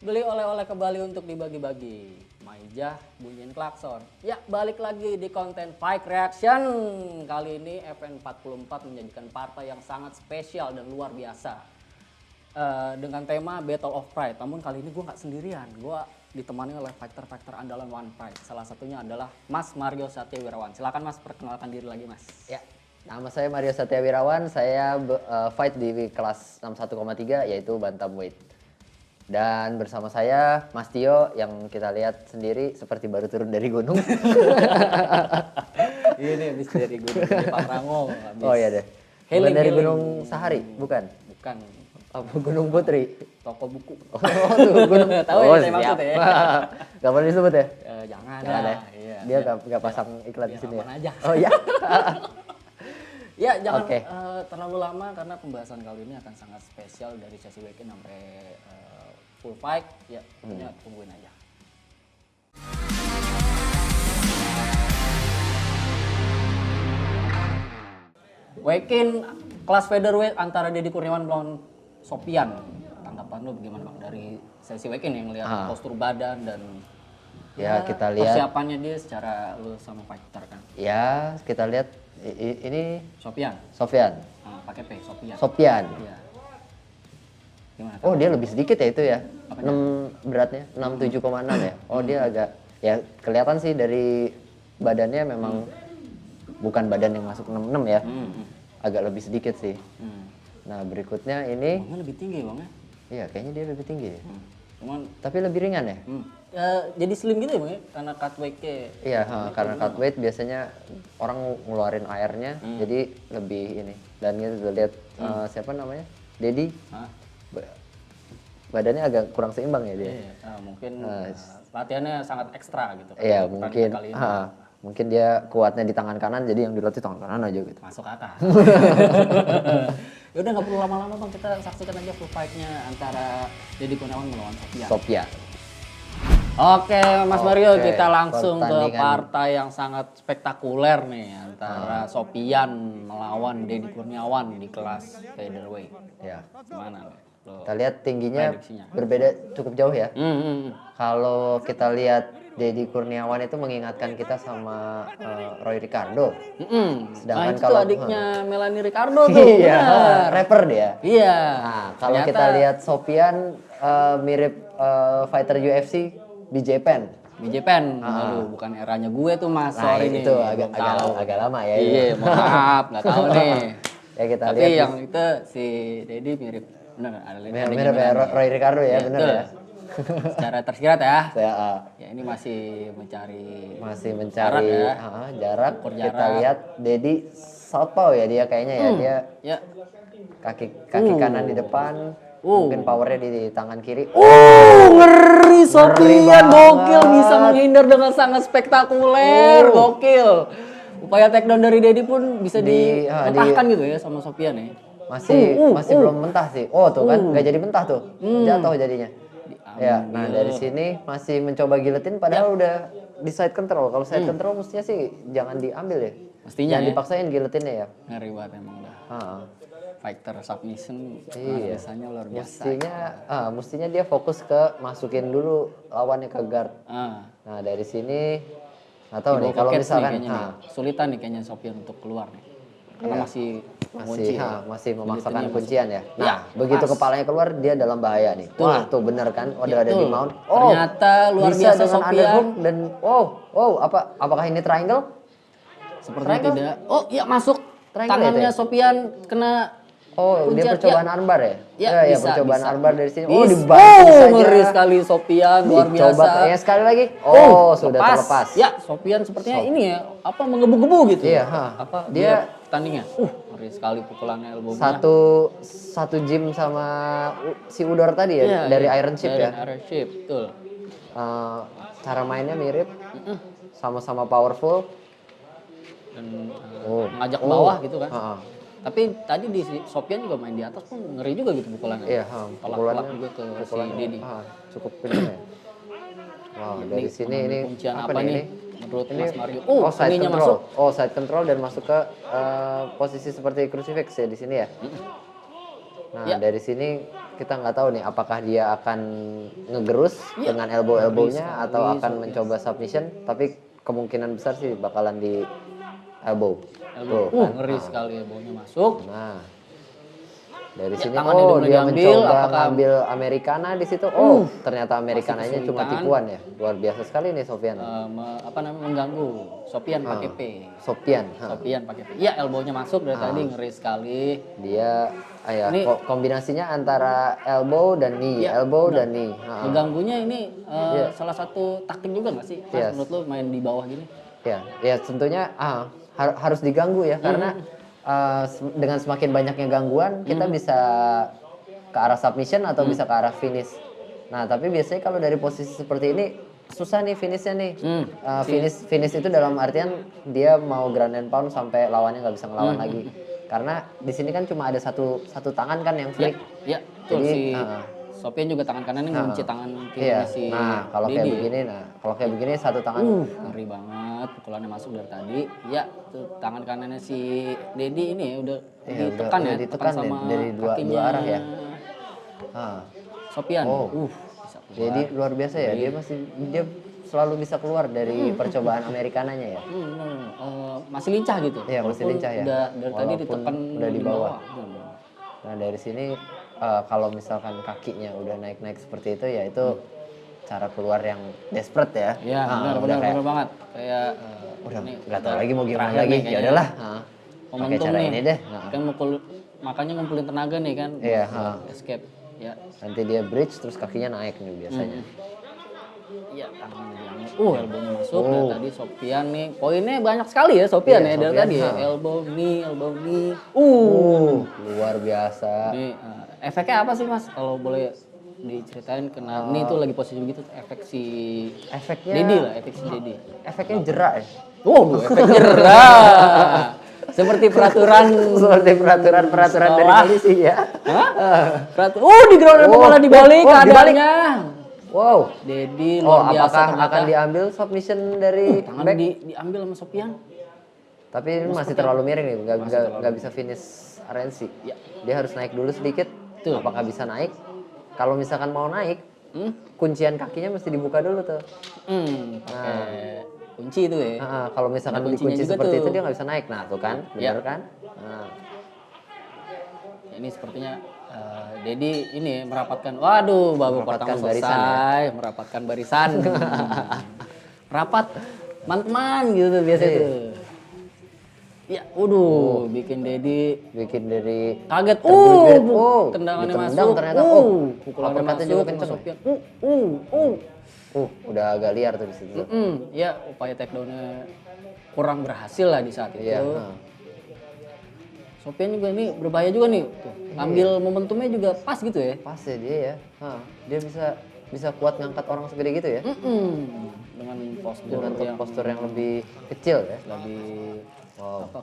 Beli oleh-oleh ke Bali untuk dibagi-bagi. Maijah bunyiin klakson. Ya, balik lagi di konten Fight Reaction. Kali ini FN44 menyajikan partai yang sangat spesial dan luar biasa. Dengan tema Battle of Pride. Namun kali ini gue nggak sendirian. Gue ditemani oleh fighter-fighter andalan One Pride. Salah satunya adalah Mas Mario Satya Wirawan. Silakan Mas, perkenalkan diri lagi Mas. Ya, nama saya Mario Satya Wirawan. Saya fight di kelas 61,3 yaitu bantamweight. Dan bersama saya Mas Tio yang kita lihat sendiri seperti baru turun dari gunung. Ini habis dari gunung di Pangrango. Oh iya deh. Bukan dari Gunung Sahari, bukan? Bukan. Apa Gunung Putri? Toko buku. Oh, tuh gunung. Tahu ya saya maksud ya. Gak boleh disebut ya? Jangan ya. Iya, Dia gak pasang iklan di sini ya? Aman aja. Oh iya. Ya jangan Oke. terlalu lama karena pembahasan kali ini akan sangat spesial dari sesi weekend sampai full fight. Ya pokoknya tungguin aja. Weekend kelas featherweight antara Deddy Kurniawan melawan Sofian. Tanggapan lu bagaimana Bang dari sesi weekend yang lihat postur badan dan Ya kita lihat. persiapannya dia secara lu sama fighter kan. Ya kita lihat ini Sofian. Pakai P, Sofian. Sofian. Iya. Gimana? Oh dia lebih sedikit ya itu ya? Apanya? 6 beratnya, 67,6 ya? Oh dia agak, ya kelihatan sih dari badannya memang bukan badan yang masuk 66 ya. Agak lebih sedikit sih. Nah berikutnya ini, Bangnya lebih tinggi Bang ya? iya kayaknya dia lebih tinggi ya. Cuman Tapi lebih ringan ya? jadi slim gitu ya Bang ya? Karena cut weight-nya. Iya, karena cut weight biasanya orang ngeluarin airnya, jadi lebih ini. Dan kita lihat siapa namanya? Deddy. Hah? Badannya agak kurang seimbang ya dia. Iya, mungkin latihannya sangat ekstra gitu. Iya Pertandingan mungkin, kali ini. mungkin dia kuatnya di tangan kanan, jadi yang dilatih tangan kanan aja gitu. Masuk akal. Ya udah nggak perlu lama-lama Bang, kita saksikan aja full fight-nya antara Deddy Kurniawan melawan Sofian. Sofian. Oke, Mas Mario, Oke, kita langsung ke pertandingan. partai yang sangat spektakuler nih antara Sofian melawan Deddy Kurniawan di kelas featherweight. Ya. Gimana nih? Kita lihat tingginya prediksinya. berbeda cukup jauh ya. Kalau kita lihat Deddy Kurniawan itu mengingatkan kita sama Roy Ricardo. Nah, Sedangkan itu kalau adiknya Melanie Ricardo tuh. iya, benar. rapper dia. Iya. Nah, kalau Ternyata kita lihat Sofian mirip fighter UFC di Japan. di Japan, aduh bukan eranya gue tuh Mas, Nah, sorry nih. itu belum tahu. agak lama ya. Iya, itu. mohon maaf, nggak tahu nih. Ya kita Tapi lihat yang itu si Deddy mirip, benar ada mirip ya Roy Ricardo ya, benar betul. ya. Secara tersirat ya. Saya Ya ini masih mencari mencari jarak. Ukur Kita jarak. lihat Deddy southpaw ya dia kayaknya ya. Dia ya. kaki kanan di depan. Mungkin powernya di tangan kiri. Ngeri Sofian, banget. gokil bisa menghindar dengan sangat spektakuler, gokil. Upaya takedown dari Deddy pun bisa dimentahkan gitu ya sama Sofian ya. Masih belum mentah sih. Oh tuh kan nggak jadi mentah tuh. Jatuh jadinya. Ya, nah dari sini masih mencoba giletin padahal udah di side control. Kalau side control mestinya sih jangan diambil ya. Mestinya jangan ya. dipaksain giletinnya ya. Ngeri banget emang dah. Fighter submission Iya. biasanya luar biasa. Mestinya dia fokus ke masukin dulu lawannya ke guard. Nah dari sini nggak tahu nih kalau misalkan sulitan nih kayaknya Sofian untuk keluar nih. Karena masih memaksakan kuncian ya. Nah, Ya, begitu pas. kepalanya keluar dia dalam bahaya nih. Wah, tuh bener kan? Udah ada di Betul. mount. Ternyata luar bisa biasa dengan Sofian. underhook dan apakah ini triangle? Sepertinya tidak. Oh, iya masuk. Triangle Tangannya itu ya? Sofian kena Oh, dia kuncian. percobaan armbar ya? Ya, ya bisa, percobaan bisa. armbar dari sini. Bisa. Dibanting saja. Ngeri sekali Sofian, luar Dicoba biasa. ya sekali lagi. Sudah lepas. terlepas. Ya, Sofian sepertinya ini ya, menggebu-gebu gitu. Iya, Apa dia tandingnya? Ngeri sekali pukulannya elbow-nya. Satu gym sama si Udor tadi ya, Iya, dari iya. Iron Ship Dari ya. Iron Ship, betul. Cara mainnya mirip, sama-sama powerful. Dan ngajak ke bawah gitu kan. Tapi tadi di Sofian juga main di atas pun ngeri juga gitu pukulannya. Iya, Telak-telak juga ke si Deddy. Cukup kencang ya. Wow, dari sini ini kuncian apa apa nih? nih? Menurut Ini Mas Mario. side ininya control. masuk. Side control dan masuk ke posisi seperti crucifix ya di sini ya. Nah, dari sini kita nggak tahu nih apakah dia akan ngegerus dengan elbow-elbownya atau akan mencoba submission, tapi kemungkinan besar sih bakalan di elbow. Elbow. Tuh, kan? Ngeri sekali elbownya masuk. Nah, dari sini tangannya udah mulai dia diambil, mencoba apakah- ngambil Americana di situ. Ternyata Amerikananya cuma kesulitan. tipuan ya. Luar biasa sekali nih Sofyan. Mengganggu. Sopian pakai P. Sopian. Sopian pakai P. Iya, elbownya masuk dari tadi, ngeri sekali. Dia Ini- kombinasinya antara elbow dan knee, Iya, elbow dan knee. Mengganggunya ini salah satu taktik juga nggak sih? Mas, Yes. menurut lu main di bawah gini? Ya tentunya harus diganggu ya karena dengan semakin banyaknya gangguan kita bisa ke arah submission atau bisa ke arah finish. Nah tapi biasanya kalau dari posisi seperti ini susah nih finishnya nih. Finish itu dalam artian dia mau ground and pound sampai lawannya nggak bisa ngelawan lagi. Karena di sini kan cuma ada satu tangan kan yang free. Iya, betul. Jadi, Si Sopian juga tangan kanannya ngunci tangan Iya. kiri si Nah kalau kayak Dedi. begini, satu tangan. Ngeri banget, pukulannya masuk dari tadi. Ya, tuh tangan kanannya si Dedi ini ya udah ditekan udah ya, ditekan sama dari dua kakinya arah ya. Ah. Sopian. Bisa keluar. Jadi luar biasa ya, dia selalu bisa keluar dari percobaan Amerikananya ya. Masih lincah gitu. Iya, masih Walaupun lincah ya. Udah dari tadi Walaupun ditekan udah di bawah. Hmm. Nah dari sini kalau misalkan kakinya udah naik-naik seperti itu ya itu cara keluar yang desperate ya. Iya, udah kayak benar banget. Kayak udah ini nggak tahu lagi mau gimana terakhir lagi. nih Ya kayaknya. udahlah. Pakai Momentum cara nih. ini deh. Kan makanya ngumpulin tenaga nih kan. Iya, buat escape. Ya. Nanti dia bridge terus kakinya naik nih biasanya. Iya, tangannya diambil. Elbownya masuk dari tadi Sopian nih. Poinnya banyak sekali ya Sopian Iya, ya dari Sofian, tadi ya. Elbow knee. Luar biasa. Ini efeknya apa sih Mas? Kalau boleh diceritain kena ini tuh lagi posisi begitu efek si Efeknya Dedi lah, efek si Dedi. efeknya jerak ya. Efek jerah. Seperti peraturan Seperti peraturan dari Sekolah. polisi ya. di ground bola dibalik dibalik. keadaannya. Wow. Dedi luar biasa Apakah ternyata. akan diambil submission dari Tangan back? diambil sama Sopian. Tapi ini masih terlalu miring nih, nggak bisa finish RNC. Ya. Dia harus naik dulu sedikit. Tuh. Apakah bisa naik? Kalau misalkan mau naik, kuncian kakinya mesti dibuka dulu tuh. Pakai kunci itu ya. Kalau misalkan Ada kuncinya dikunci juga seperti tuh. itu dia nggak bisa naik. Nah tuh kan, bener Ya. kan? Nah, Ini sepertinya Dedi ini merapatkan. Waduh, babak Merapatkan pertama barisan selesai, merapatkan barisan. Rapat teman-teman gitu biasa Iya. tuh. Ya, bikin Dedi bikin dari kaget. terbelit-belit. Tendangannya ditendang masuk. ternyata. Pukulannya uppercutnya masuk juga sama kenceng. Sopian. Udah agak liar tuh di situ. Ya, upaya takedown-nya kurang berhasil lah di saat itu. Iya. Sopian juga ini berbahaya juga nih. Tuh, ambil momentumnya juga pas gitu ya. Pas ya dia ya. Dia bisa kuat ngangkat orang segede gitu ya. Dengan postur Dengan yang postur yang lebih kecil ya. lebih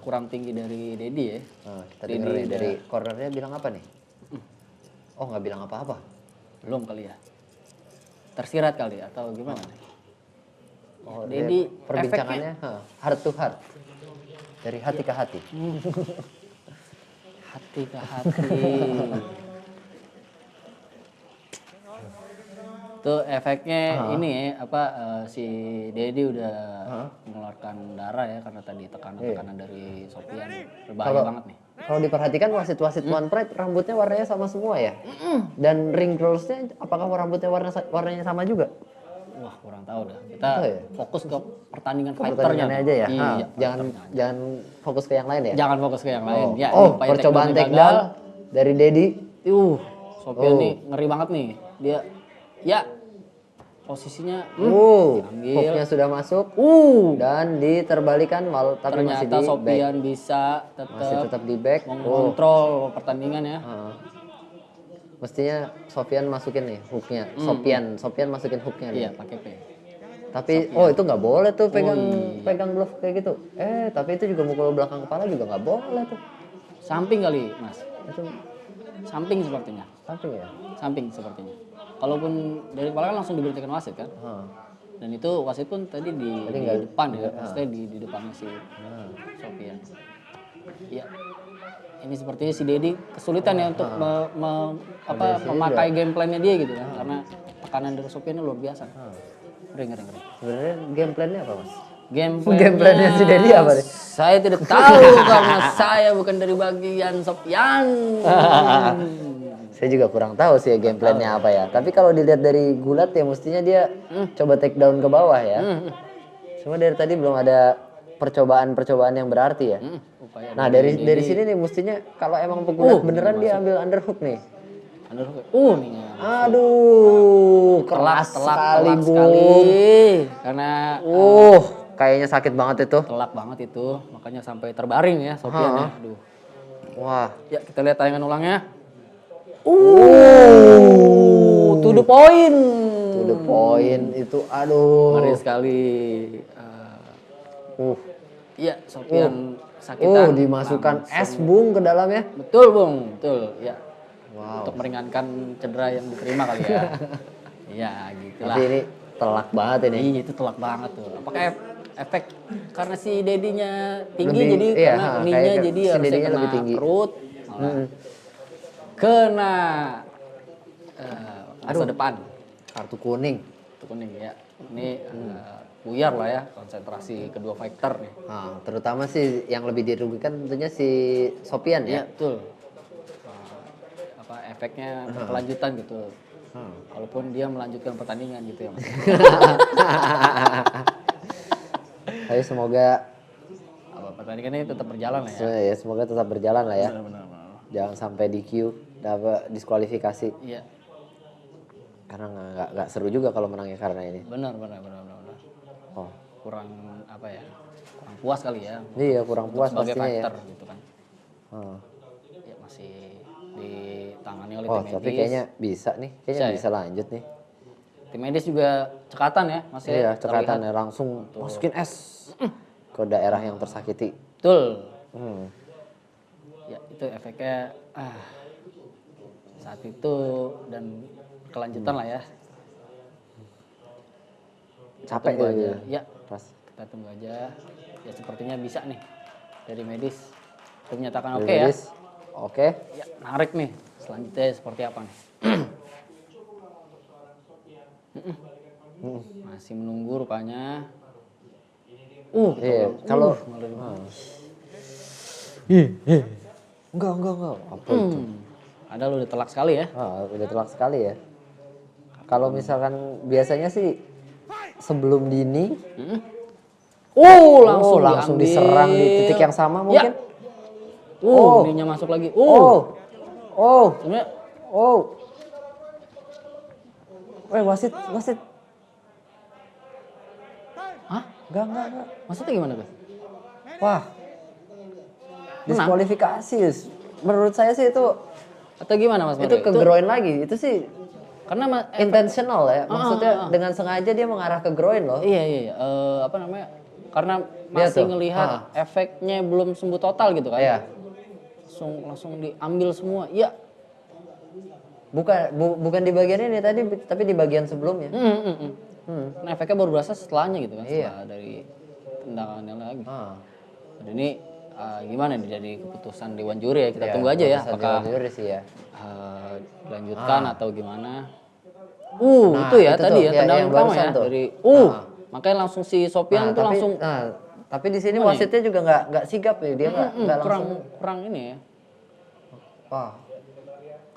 kurang tinggi dari Dedi ya. Kita denger nih dari cornernya bilang apa nih? Oh nggak bilang apa-apa. Belum kali ya. Tersirat kali atau gimana nih? Oh, Dedi perbincangannya heart to heart. Dari hati ke hati. Hati ke hati. Tuh efeknya ini ya, si Dedi udah mengeluarkan darah ya karena tadi tekanan-tekanan dari Sopian. Berbahaya banget nih. Kalau diperhatikan wasit-wasit One Pride rambutnya warnanya sama semua ya. Dan ring girls-nya apakah rambutnya warnanya sama juga? Wah, kurang tahu dah. Kita Tahu ya? fokus ke pertandingan fighternya. Pertandingannya aja ya. Iya, Jangan fokus ke yang lain ya. jangan fokus ke yang lain. Ya, upaya percobaan takedown-nya takedown gagal. dari Dedi. Sopian nih ngeri banget nih. Dia posisinya diambil. Hooknya sudah masuk. Dan diterbalikan tapi masih Ternyata di back. Sopian bisa Masih tetap di back. mengontrol pertandingan ya. Mestinya Sofian masukin nih hooknya. Sofian masukin hooknya nih. Iya, pakai P. Tapi itu nggak boleh tuh pegang glove kayak gitu. Tapi itu juga mukul belakang kepala juga nggak boleh tuh. Samping kali, Mas. Itu Samping sepertinya. samping ya. Samping sepertinya. Kalaupun dari kepala kan langsung diberhentikan wasit kan. Dan itu wasit pun tadi di depan ya. Maksudnya di depannya si Sopian. Iya. ini sepertinya si Dedi kesulitan ya untuk memakai game plan-nya dia gitu kan. Karena tekanan dari Sofian luar biasa. Ngeri. Sebenarnya game plan-nya apa, Mas? Game plan-nya si Dedi apa nih? Saya tidak tahu karena saya bukan dari bagian Sofian. Saya juga kurang tahu sih game plan-nya apa ya. Tapi kalau dilihat dari Gulat ya mestinya dia coba take down ke bawah ya. Cuma dari tadi belum ada percobaan yang berarti ya. Nah dari sini nih mestinya kalau emang pegulat beneran dia ambil underhook nih. Underhook. Nih. Aduh, keras sekali, Bung. Karena Kayaknya sakit banget itu. telak banget itu, makanya sampai terbaring ya Sofian ya. Aduh. Wah. Ya, kita lihat tayangan ulangnya. To the point. To the point itu, aduh. Ngeri sekali. Iya, Sofian sakitan. Dimasukkan es, Bung, ke dalamnya. Betul, Bung. Betul, ya. Wow. Untuk meringankan cedera yang diterima kali ya. Iya, gitulah. Tapi ini telak banget ini. Iya, itu telak banget tuh. Apakah efek karena si Dedinya tinggi Lebih, jadi iya, karena kayak ininya jadi si harusnya Dedinya kena lebih tinggi. perut. Kena masa depan. Kartu kuning. Kartu kuning ya. Ini buyar lah ya konsentrasi kedua fighter nih. Nah, terutama sih yang lebih dirugikan tentunya si Sofian Iya, ya. betul. Efeknya berkelanjutan gitu. Walaupun dia melanjutkan pertandingan gitu ya, Mas. Tapi semoga pertandingannya tetap berjalan lah ya. ya semoga tetap berjalan lah ya. Benar. Jangan sampai DQ dapat diskualifikasi. Iya. Karena nggak seru juga kalau menangnya karena ini. Benar. Oh. Kurang apa ya? Kurang puas kali ya. Iya, kurang puas sebagai pastinya fighter ya. gitu kan. Ya masih ditangani oleh Oh, tim medis. tapi kayaknya bisa nih. Kayaknya bisa lanjut nih. Tim medis juga cekatan ya, Mas ya. Iya, cekatan ya langsung masukin es ke daerah yang tersakiti. Betul. Ya, itu efeknya saat itu dan kelanjutan lah ya. Capek tunggu aja. Ya, pas kita tunggu aja. Ya sepertinya bisa nih dari medis. Itu menyatakan dari oke ya. medis. Oke. Ya, narik nih. Selanjutnya seperti apa nih? Masih menunggu rupanya. Iya, kalau enggak. Apa itu? Ada lo udah telak sekali ya. Udah telak sekali ya. Kalau misalkan biasanya sih sebelum dini langsung diserang di titik yang sama mungkin. Ininya masuk lagi. Sebenarnya wasit. hah? Enggak. Maksudnya gimana, Gus? Wah. Diskualifikasi. Menurut saya sih itu Atau gimana, Mas? itu ke groin lagi. Itu sih karena intentional ya. Maksudnya dengan sengaja dia mengarah ke groin loh. Iya. Apa namanya? Karena masih ngelihat efeknya belum sembuh total gitu kan. Iya. Langsung diambil semua. Iya. Bukan di bagian ini tadi, tapi di bagian sebelumnya. Nah, efeknya baru berasa setelahnya gitu kan, setelah dari tendangannya lagi. Dan ini gimana nih jadi keputusan Dewan Juri ya, kita tunggu aja ya apakah Dewan Juri sih ya. dilanjutkan atau gimana. Itu ya itu tadi tuh, ya tendangan yang pertama ya barusan tuh. dari makanya langsung si Sofian tuh langsung tapi di sini wasitnya juga nggak sigap ya, dia nggak langsung kurang ini ya. Wah,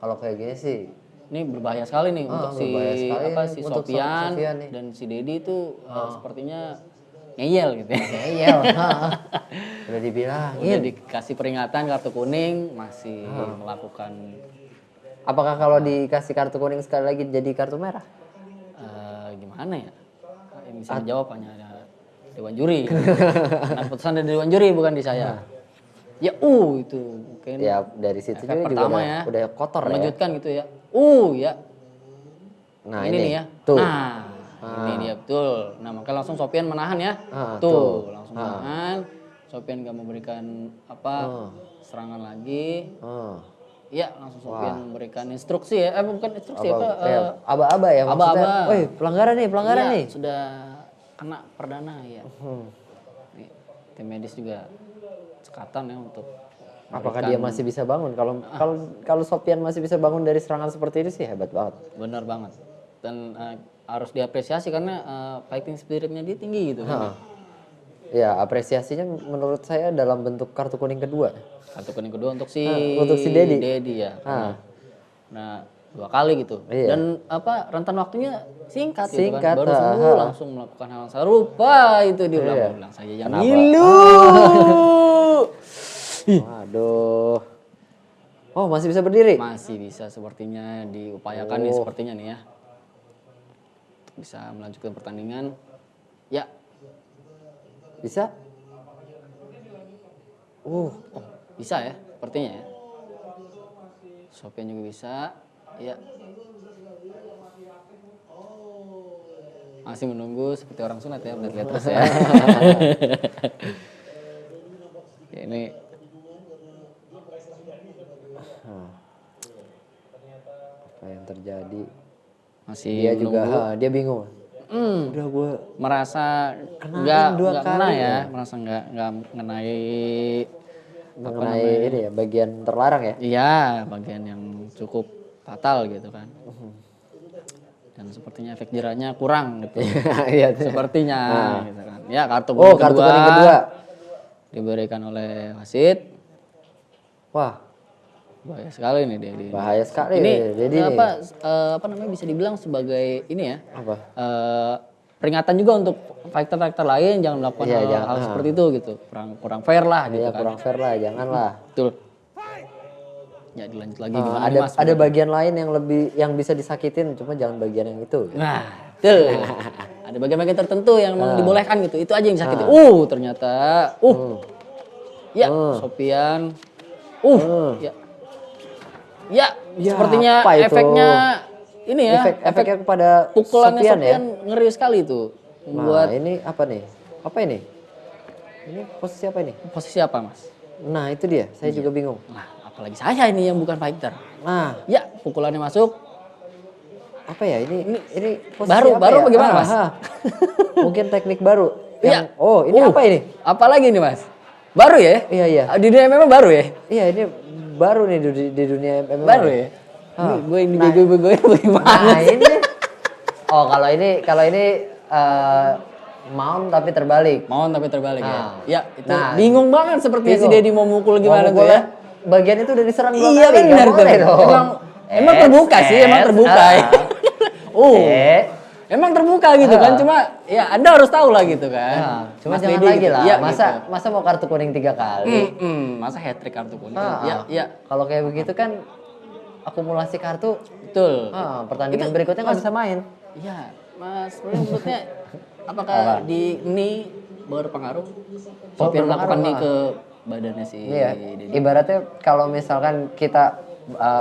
kalau kayak gini sih ini berbahaya sekali nih untuk si untuk Sofian Sofian nih. dan si Dedi itu sepertinya ngeyel gitu ya. ngeyel. Udah dibilangin. Udah dikasih peringatan kartu kuning masih melakukan. Apakah kalau dikasih kartu kuning sekali lagi jadi kartu merah? Gimana ya? Yang bisa menjawab hanya ada Dewan Juri. Karena keputusan dari Dewan Juri bukan di saya. Ya itu mungkin. Ya dari situ juga pertama udah kotor ya. Mengejutkan gitu ya. Ya. Nah ini nih ya. Tuh. Ini dia betul. Nah makanya langsung Sofian menahan ya. Tuh langsung menahan. Sofian gak memberikan serangan lagi. Iya langsung Sofian memberikan instruksi ya. Bukan instruksi aba-aba ya maksudnya. Aba-aba. Pelanggaran nih. Sudah kena perdana ya. Nih, tim medis juga cekatan ya untuk Apakah dia masih bisa bangun? Kalau Sofian masih bisa bangun dari serangan seperti ini sih hebat banget. Benar banget. Dan harus diapresiasi karena fighting spiritnya dia tinggi gitu kan. Ya, apresiasinya menurut saya dalam bentuk kartu kuning kedua. Kartu kuning kedua untuk si Dedi. Dedi ya. Nah, 2 kali gitu. Iya. Dan rentan waktunya singkat gitu kan. Singkat, Baru sembuh langsung melakukan hal yang serupa itu diulang-ulang saja yang Kenapa? ngilu. Waduh. Oh, masih bisa berdiri? Masih bisa sepertinya diupayakan nih sepertinya nih ya. Bisa melanjutkan pertandingan. Ya. Bisa? Bisa ya sepertinya ya. Sofian juga bisa. Ya. Masih menunggu seperti orang sunat ya, lihat terus ya. Ya, ini apa yang terjadi? masih Dia juga menunggu. dia bingung. Udah gue Merasa Kenain 2 nggak kena kali ya, merasa nggak mengenai mengenai ini ya bagian terlarang ya. iya bagian yang cukup fatal gitu kan. Dan sepertinya efek jerahnya kurang gitu. Iya. Sepertinya gitu kan. Ya kartu Kartu kuning kedua. Diberikan oleh wasit. Wah, Bahaya sekali nih dia. bahaya sekali. Ini Jadi apa namanya bisa dibilang sebagai ini ya. apa? Peringatan juga untuk fighter-fighter lain jangan melakukan hal seperti itu gitu. Kurang fair lah gitu Ya kan. kurang fair lah, janganlah. Betul. Ya dilanjut lagi gimana nih, Mas? Ada bagian lain yang bisa disakitin, cuma jangan bagian yang itu. Nah, betul. Ada bagian-bagian tertentu yang memang dibolehkan gitu. Itu aja yang sakit. Ternyata. Ya, Sofian. Ya. Ya, sepertinya apa itu? efeknya ini ya. Efeknya kepada pukulannya Sofian ya. Sofian ngeri sekali tuh. Nah, ini apa nih? Apa ini? Ini posisi apa ini? Posisi apa, Mas? Nah, itu dia. Saya juga bingung. Nah, apalagi saya ini yang bukan fighter. Nah, Ya, pukulannya masuk. apa ya? Ini posisi Baru apa baru ya? bagaimana, Mas? Mungkin teknik baru. Iya. Oh, ini apa ini? Apalagi ini, Mas? Baru ya? Iya. Di dunia memang baru ya? Iya, ini baru nih di dunia MMA. Baru ya? Ini gue ini gue bagaimana? Nah, ini. Oh, kalau ini mount tapi terbalik. Mau tapi terbalik ya? Ya, itu Nah, bingung banget sepertinya si bingung. Dedi mau mukul gimana tuh Mukulnya, ya? bagian itu udah diserang 2 Iya kali. benar nggak tuh. boleh dong. Emang terbuka sih, emang terbuka. Emang terbuka gitu kan, cuma ya Anda harus tahu lah gitu kan. Nah, cuma Mas jangan Dedi lagi gitu. lah. Iya, Masa mau kartu kuning 3 kali? Masa hat trick kartu kuning? Ah, Ya, Kalau kayak begitu kan akumulasi kartu, betul. pertandingan berikutnya nggak bisa main. Iya, Mas, menurutnya apakah di knee berpengaruh? Sofian melakukan knee ke badannya si Iya. Dedi. Ibaratnya kalau misalkan kita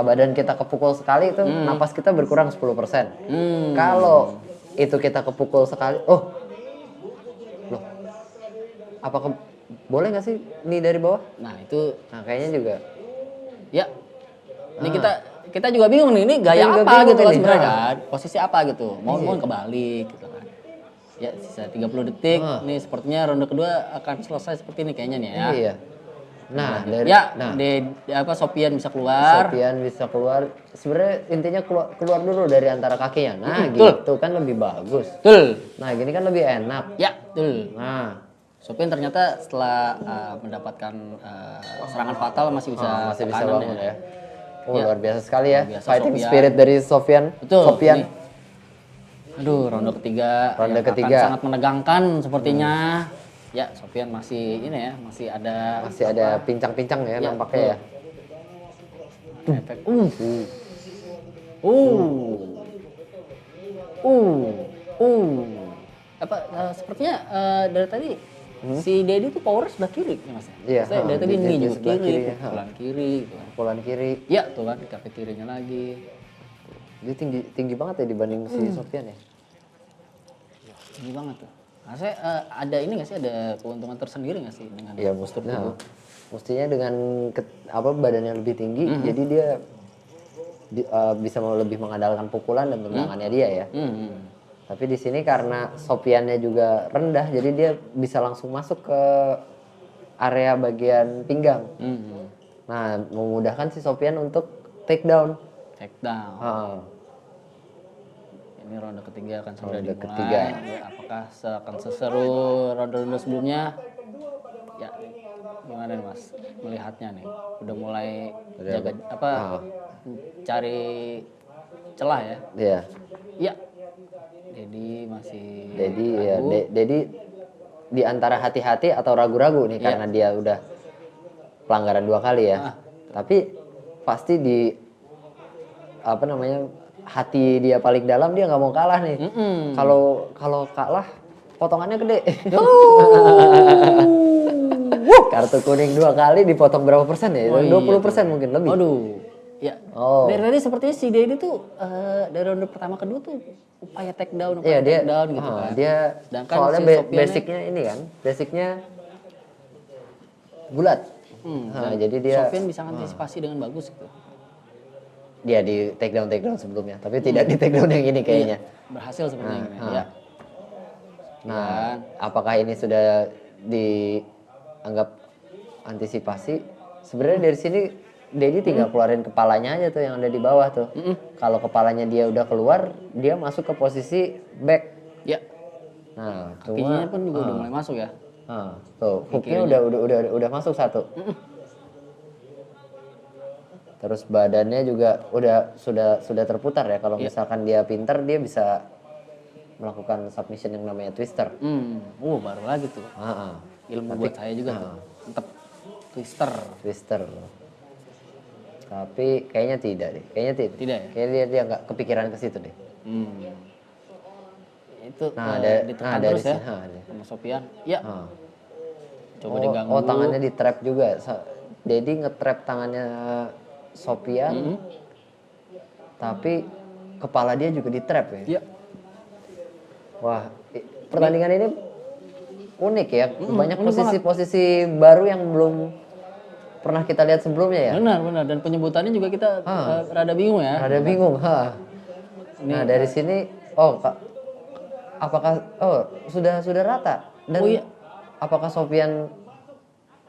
badan kita kepukul sekali itu napas kita berkurang 10%. Kalau itu kita kepukul sekali, loh, apakah boleh nggak sih knee dari bawah? Nah, itu Nah, kayaknya juga. ya. Ini kita juga bingung nih, ini gaya juga apa bingung gitu kan ini. sebenarnya kan? Posisi apa gitu? Mau kebalik gitu kan. Ya, sisa 30 detik. Nih sepertinya ronde kedua akan selesai seperti ini kayaknya nih ya. Iya. Nah, Sofian bisa keluar. Sofian bisa keluar. Sebenarnya intinya keluar dulu dari antara kakinya. Nah, betul. gitu kan lebih bagus. Betul. Nah, gini kan lebih enak. Ya, betul. Nah, Sofian ternyata setelah mendapatkan serangan fatal masih bisa masih ke bisa kanan bangun ya. Ya. Luar biasa sekali ya. Luar biasa, Fighting Sofian. spirit dari Sofian. Betul. Sofian. Nih. Aduh, ronde ketiga. Ronde yang ketiga. akan sangat menegangkan sepertinya. Ya, Sofian masih ini ya, masih ada Pincang-pincang ya, Ya, nampaknya ya. efek. Sepertinya dari tadi si Dedi tuh power sebelah kiri ya Mas. Iya, Maksudnya dari tadi dia ini juga sebelah kiri, kiri, ya. pukulan kiri gitu kan. Pukulan kiri. Ya, tuh kan di kaki kirinya lagi. Dia tinggi banget ya dibanding si Sofian ya. Tinggi banget tuh. Nah, saya ada ini nggak sih, ada keuntungan tersendiri nggak sih dengan Iya, mestinya dengan badannya lebih tinggi, jadi dia bisa lebih mengandalkan pukulan dan tendangannya dia ya. Tapi di sini karena Sofiannya juga rendah, jadi dia bisa langsung masuk ke area bagian pinggang. Nah, memudahkan si Sofian untuk take down. Takedown. Ini ronde ketiga akan sudah Ronde dimulai. ketiga. Ya, apakah akan seseru ronde-ronde sebelumnya? Ya, gimana nih Mas melihatnya nih? Udah mulai jaga cari celah ya? Iya. Iya. Jadi masih Jadi ya, ragu. Dedi di antara hati-hati atau ragu-ragu nih karena dia udah pelanggaran 2 kali ya. Tapi pasti di apa namanya hati dia paling dalam dia nggak mau kalah nih. Kalau kalah potongannya gede. Kartu kuning 2 kali dipotong berapa persen ya? 20% mungkin lebih. Waduh. Ya. Oh. Dari tadi sepertinya si Dedi tuh dari ronde pertama kedua tuh upaya take down Iya dia, gitu kan. dia Sedangkan soalnya si Sofian basicnya ini kan, basicnya bulat. Jadi dia Sofian bisa antisipasi dengan bagus gitu. dia di take down sebelumnya, tapi tidak di take down yang ini kayaknya. Berhasil sepertinya ini. Ya. Nah, apakah ini sudah dianggap antisipasi? Sebenarnya dari sini Dedi tinggal keluarin kepalanya aja tuh yang ada di bawah tuh. Kalau kepalanya dia udah keluar, dia masuk ke posisi back. Ya. Nah, Kakinya pun juga udah mulai masuk ya. Tuh, hooknya udah masuk satu. Terus badannya juga sudah terputar ya. Kalau misalkan dia pinter, dia bisa melakukan submission yang namanya twister. Baru lagi tuh. Ilmu buat saya juga tuh. Mantep. Twister. Tapi kayaknya tidak deh. Kayaknya tidak. Tidak ya? Kayaknya dia nggak kepikiran ke situ deh. Itu ditekan dari terus ya sini, sama Sofian. Ya. Coba Oh, diganggu. tangannya di trap juga. Dedi nge-trap tangannya Sofian. Tapi kepala dia juga di trap ya. Ya. Wah, pertandingan ini unik ya. Banyak posisi-posisi baru yang belum pernah kita lihat sebelumnya ya. Benar. Dan penyebutannya juga kita rada bingung ya. Rada bingung, Nah, dari sini apakah sudah rata dan apakah Sofian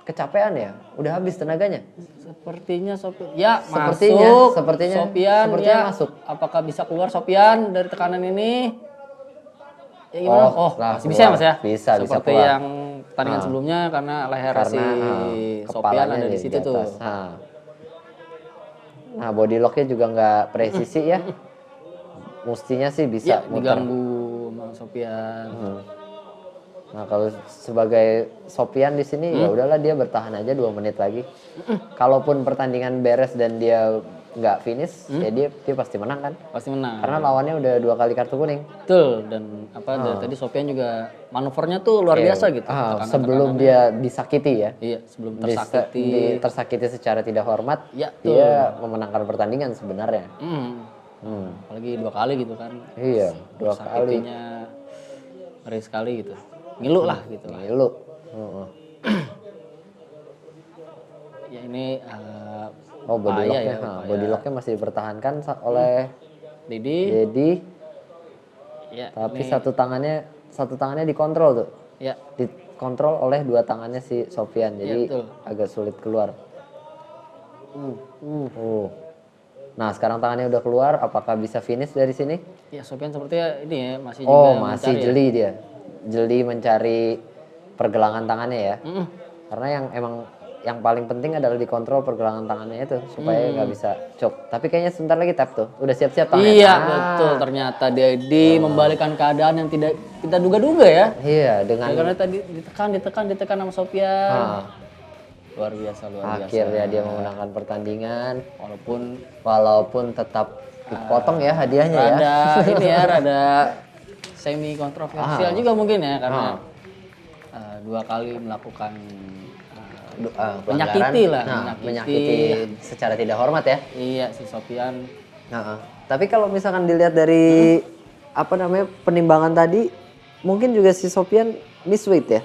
kecapean ya? Udah habis tenaganya? Sepertinya Sofian. Ya, Sepertinya Sofian masuk. Apakah bisa keluar Sofian dari tekanan ini? Ya gimana? Masih bisa ya Mas ya? Bisa Seperti keluar. yang pertandingan sebelumnya karena leher si Sofian ada di situ tuh. Nah, body locknya juga nggak presisi ya. Mestinya sih bisa muter. Diganggu sama Sofian. Nah, kalau sebagai Sofian di sini ya udahlah dia bertahan aja 2 menit lagi. Kalaupun pertandingan beres dan dia nggak finish, ya dia pasti menang kan? Pasti menang. Karena lawannya udah 2 kali kartu kuning. Betul, dan dari tadi Sofian juga manuvernya tuh luar biasa gitu. Sebelum dia disakiti ya. Iya, sebelum tersakiti. Tersakiti secara tidak hormat, Ya, dia memenangkan pertandingan sebenarnya. Apalagi 2 kali gitu kan. Iya, 2 kali. Sakitinya ngeri sekali gitu. Ngilu lah gitu lah. Ngilu. Ya ini body locknya, body locknya masih dipertahankan oleh Dedi. Ya, tapi satu tangannya dikontrol tuh. Ya. Dikontrol oleh 2 tangannya si Sofian, jadi agak sulit keluar. Nah, sekarang tangannya udah keluar, apakah bisa finish dari sini? Ya, Sofian sepertinya ini ya masih juga masih jeli dia. Jeli mencari pergelangan tangannya ya. Karena yang paling penting adalah dikontrol pergelangan tangannya itu supaya nggak bisa chop. Tapi kayaknya sebentar lagi tap tuh. Udah siap-siap tangannya. Iya, betul. Ternyata Dedi membalikan keadaan yang tidak kita duga-duga ya. Iya, karena tadi ditekan sama Sofian. Luar biasa. Akhirnya dia memenangkan pertandingan walaupun tetap dipotong ya hadiahnya ya. Rada semi kontroversial juga mungkin ya karena 2 kali melakukan menyakiti secara tidak hormat ya. Iya, si Sofian. Tapi kalau misalkan dilihat dari penimbangan tadi, mungkin juga si Sofian misweight ya.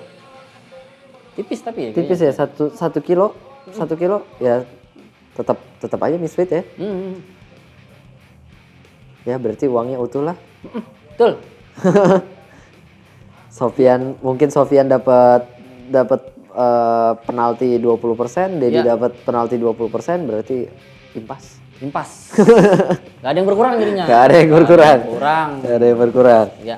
Tipis tapi ya. Tipis ya, 1 kilo ya tetap aja misweight ya. Ya berarti uangnya utuh lah. Betul. Sofian dapat penalti 20%, Dedi Ya. dapat penalti 20%, berarti impas. Impas. Gak ada yang berkurang jadinya. Gak ada yang berkurang. Kurang. Gak ada yang berkurang. Ya.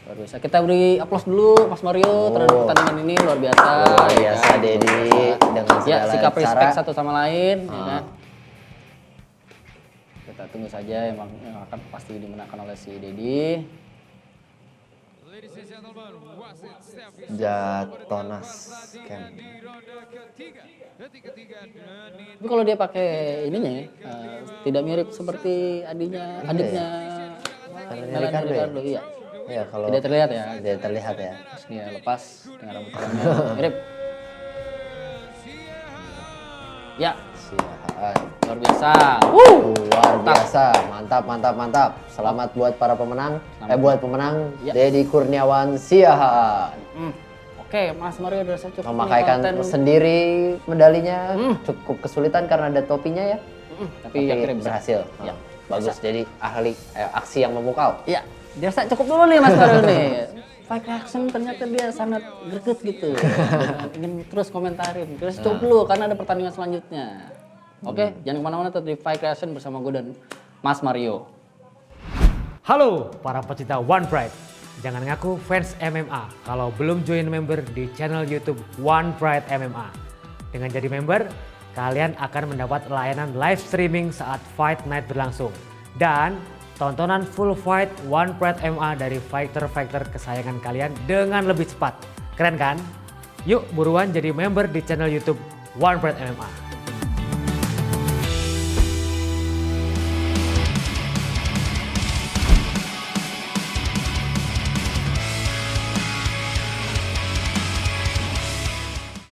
Luar biasa. Kita beri aplaus dulu Mas Mario terhadap pertandingan ini luar biasa. Luar ya biasa kan? Dedi Luar biasa. dengan Ya, segala sikap cara. respect satu sama lain, ya kan? Kita tunggu saja yang akan pasti dimenangkan oleh si Dedi. Jatonas Camp. Tapi kalau dia pakai ininya ya, tidak mirip seperti adiknya Melanie Ricardo, iya. Ya kalau Tidak terlihat ya. tidak terlihat ya. Terus dia lepas dengan rambut orangnya mirip. Ya, Siap. luar biasa. Luar biasa, mantap. Selamat buat para pemenang. Buat pemenang Ya. Dedi Kurniawan Siahaan. Oke, Mas Mario udah cukup Memakaikan nih konten. sendiri medalinya, cukup kesulitan karena ada topinya ya. Tapi akhirnya bisa. berhasil. Ya, Bagus, jadi ahli aksi yang memukau. Iya, dirasa cukup dulu nih Mas Mario nih. Fight reaction ternyata dia sangat greget gitu. Dan ingin terus komentarin. Terus cukup dulu karena ada pertandingan selanjutnya. Oke, jangan kemana-mana, tetap di Fight Reaction bersama gue dan Mas Mario. Halo para pecinta One Pride. Jangan ngaku fans MMA kalau belum join member di channel YouTube One Pride MMA. Dengan jadi member, kalian akan mendapat layanan live streaming saat Fight Night berlangsung. Dan tontonan full fight One Pride MMA dari fighter-fighter kesayangan kalian dengan lebih cepat. Keren kan? Yuk buruan jadi member di channel YouTube One Pride MMA.